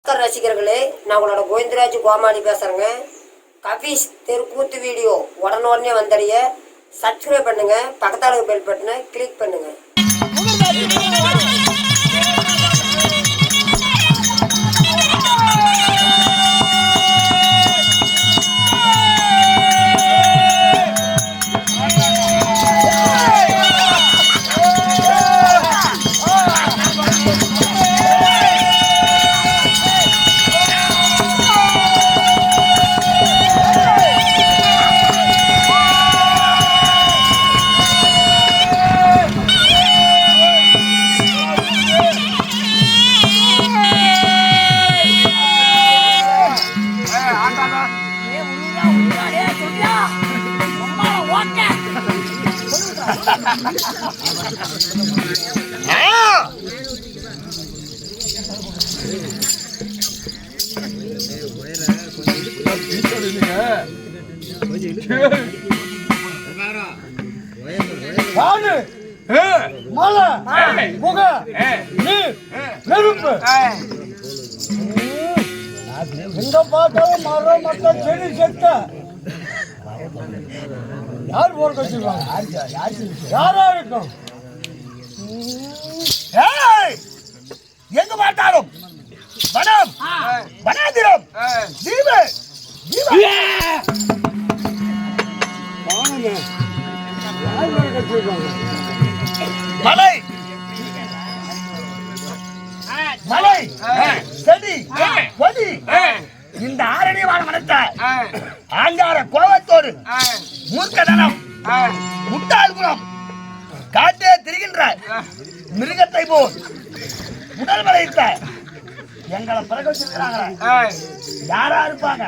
ரசிகர்களே, நான் உங்களோட கோவிந்தராஜ் கோமாளி பேசுகிறேங்க. கபீஸ் தெருக்கூத்து வீடியோ உடனே வந்தடைய சப்ஸ்கிரைப் பண்ணுங்க, பக்கத்தால பெல் பட்டனை கிளிக் பண்ணுங்க. எங்க பார்த்தாலும் மரம் மக்கள் செடி செத்த யார் போர் வச்சிருக்காங்க? யாரா இருக்கும்? எங்க பார்த்தாலும் வனம் வனாந்திரம் ஜீவ மலை மலை செடி கொடி இந்த ஆரணியமான மனத்தை ஆங்கார கோபத்தோடு மூர்க்கதனம் முட்டாள் குணம் காட்டே திரிகின்ற மிருகத்தை போல் உடல் வளைத்த எங்களை பிறகு வச்சிருக்கிறாங்க. யாரா இருப்பாங்க?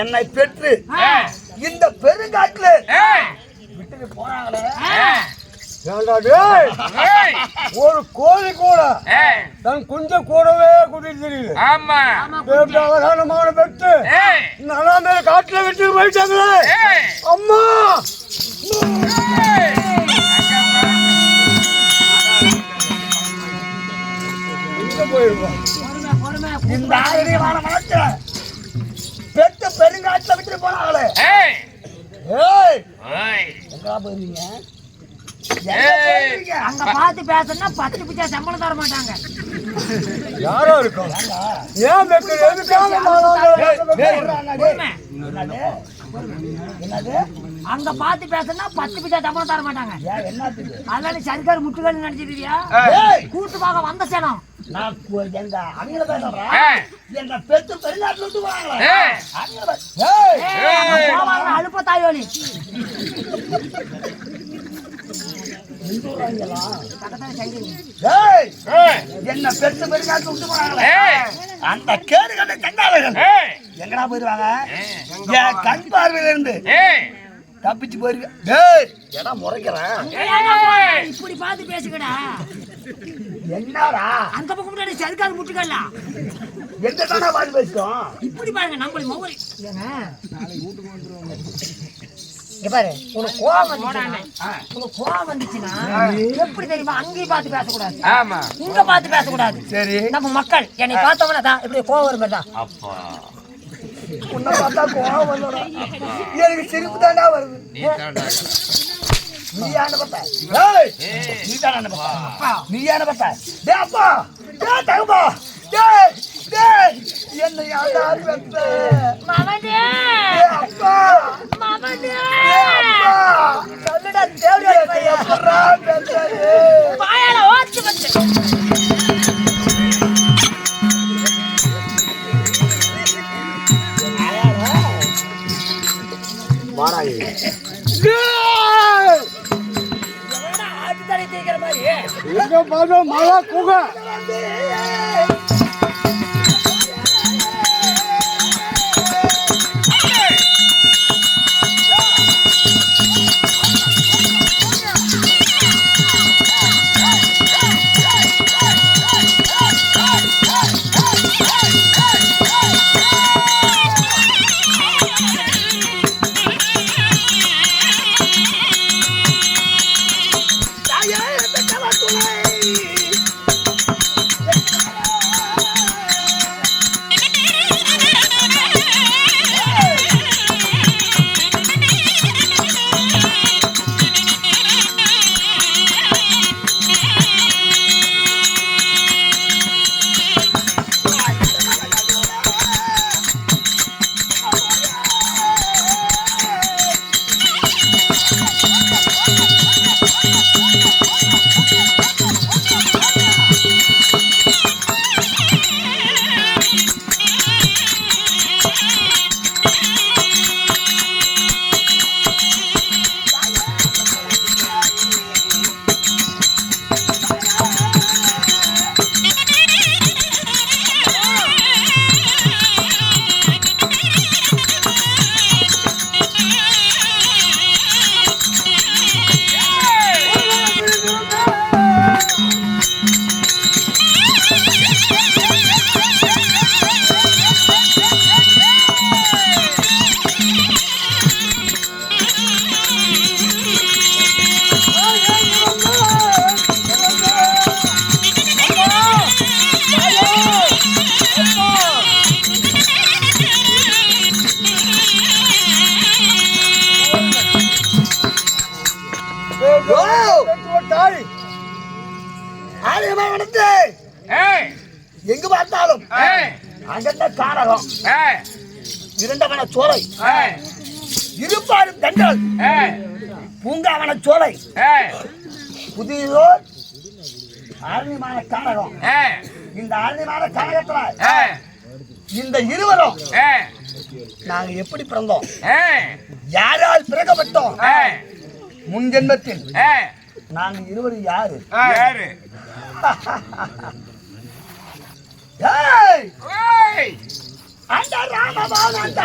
என்னை பெற்று இந்த பெருங்காட்டுல விட்டு போறாங்களே, ஒரு கோழி கூட தன் குஞ்ச கூடவே கூட்டிட்டு தெரியுது. அழகானமான பெற்று நல்லா காட்டுல விட்டு போயிட்டாங்களே அம்மா. இந்த ஆயிரமான மனத்தை பெற்று பெருங்காட்டுல விட்டு போனாங்களே, போயிருந்தீங்க அங்க பார்த்து பேசணும்னா 10 பிச்சை சம்பளம் தர மாட்டாங்க. யாரோ இருக்கும். ஏன் அங்க பார்த்து பேசணும்னா 10 பிச்சை சம்பளம் தர மாட்டாங்க. அதனால சர்க்கார் முட்டுகள் நினைச்சிருக்கியா? கூட்டு பார்க்க வந்த சேனம் நான் எங்க அங்க பேசுறேன். என்ன பெத்து பெருங்காட்டுல விட்டு போனாங்களே அழுப்ப தாயோலி என்ன பெருசு பெருங்காட்டு விட்டு போறாங்களே, அந்த கேடு கண்ட கண்டாளர்கள் எங்கடா போயிருவாங்க? என் கண் பார்வையில இருந்து தப்பிச்சு போயிருக்க. இடம் முறைக்கிறேன், இப்படி பார்த்து பேசுங்கடா. என்னடா அந்த பக்கம் முன்னாடி சர்க்கார் முட்டுக்கல்ல எங்க தானே பாட்டு பேசிட்டோம். இப்படி பாருங்க நம்மள மௌரி ஏங்க இங்க பாரு உனக்கு கோவம் வந்துச்சுன்னா எப்படி தெரியுமா அங்கேயும் பார்த்து பேசக்கூடாது. ஆமா இங்க பார்த்து பேசக்கூடாது. சரி நம்ம மக்கள் என்னை பார்த்தவன தான் இப்படி கோவம் வரும் தான். அப்பா உன்னை பார்த்தா கோவம் வந்துடும். எனக்கு சிரிப்பு தாண்டா வருது. நீ தாண்டா நீ யானை பார்த்தா? ஏய் நீ தானே பார்த்தா? நீ யானை பார்த்தா? டேய் அப்பா டேய் தங்கப்பா டேய் டேய் என்ன யாரு வெத்த மாமனே டேய் அப்பா மாமனே டேய் அப்பா சொல்லுடா தேவடியா பையா பரா வெத்தே பாயால ஓச்சு வந்து வாராய் என்னடா ஆட்டு தலை தேய்க்கிற மாதிரி எங்க பாரு மழை குகை எங்க பார்த்தாலும் அகண்ட காரகம் இரண்டவன சோலை இருப்பாரும் தண்டல் பூங்காவன சோலை புதியோர் அரணிமான காரகம். இந்த அரணிமான காரகத்துல இந்த இருவரும் நாங்க எப்படி பிறந்தோம், யாரால் பிறக்கப்பட்டோம், முன் ஜென்மத்தில் நாங்க இருவரும் யாரு? அந்த ராமபான் அந்த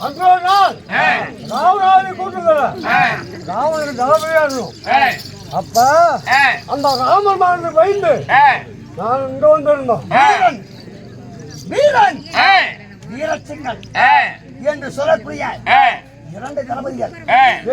அன்றோ நாள் ராவணாவை கூட்டுகிற ராவணனுக்கு தலைமையா இருக்கணும். அப்ப அந்த ராமர் மகனுக்கு பயந்து நான் இங்க வந்திருந்தோம். வீரன் வீரசிங்கன் என்று சொல்லக்கூடிய 2 தளபதிகள்.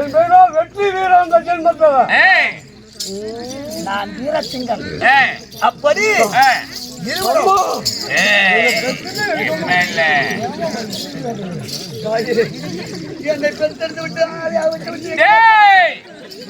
என் பேரோ வெற்றி வீரன் அந்த ஜென்மத்தில் நான் வீரசிங்கன். அப்படி இருவரும் என்னை பெருத்தெடுத்து விட்டு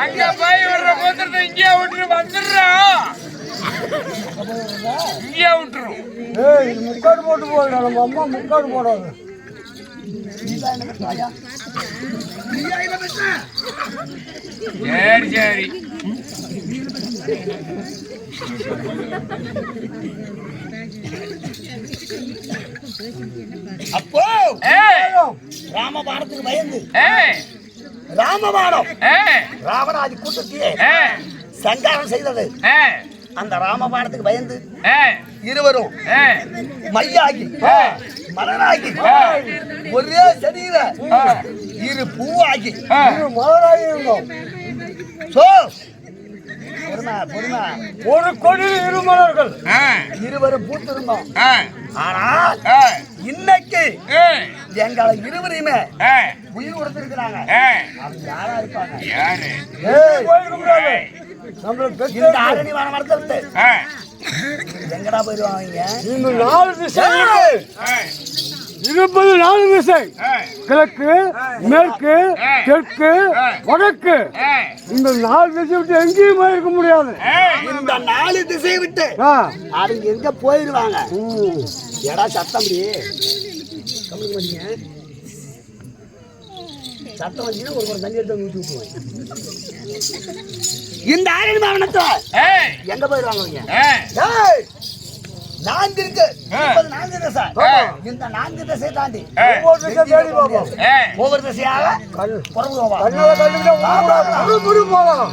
அங்க போய் விடுற போத்துறது இங்கே விட்டுரு வந்துடுறா இங்கே விட்டுரும். ஏய் இது முக்காடு போட்டு போயிடா, நம்ம அம்மா முக்காடு போடாது. சரி சரி அப்போ ஏய் ராமபாணத்துக்கு பயந்து ஏய் ராமபாணம் ஏய் ராமராஜ கூட்டத்தையே ஏய் சங்காரம் செய்தது. ஏய் அந்த ராமபாணத்துக்கு பயந்து ஏய் இருவரும் ஏய் மையாகி மலராகி ஒரே சரீர இரு பூவாகி இது மலராகி இருந்தோம். சோ பொறுமை பொறுமை ஒரு கொடி இரு மலர்கள். இருவரும் பூத்திருந்தோம். ஏய் ஆனால் ஏய் இன்னைக்கு ஏய் எங்களை இருவரையுமே ஏய் உயிர் கொடுத்திருக்கிறாங்க. ஏய் அவங்க யாரா இருப்பாங்க? யாரு ஏய் போயிருக்க முடியாது. நம்மள பெற்ற இந்த ஆரணி வன மரத்தை ஏய் எங்கடா போயிருவாங்க? இந்த 4 திசை ஏய் 24 திசை. கிழக்கு, மேற்கு, தெற்கு, வடக்கு. ஏய் இந்த 4 திசை விட்டு எங்கேயும் போயிருக்க முடியாது. இந்த 4 திசையை விட்டு அவங்க எங்க போயிருவாங்க? எடா சத்தம் கம்மிக்க மாட்டீங்க. சத்தம் வந்தீங்கன்னா ஒரு தண்ணி எடுத்து ஊற்றி விட்டுருவாங்க. இந்த ஆரணி வாகனத்தை ஏய் எங்க போயிருவாங்க அவங்க? ஏய் ஏய், 4 இருக்கு. இப்போது 4 திசை. இந்த 4 திசை தாண்டி ஒவ்வொரு திசை தேடி பார்ப்போம். ஏய் ஒவ்வொரு திசையாக புறப்படுவோம். கண்ணால கண்டுபிடிச்சா போகலாம்.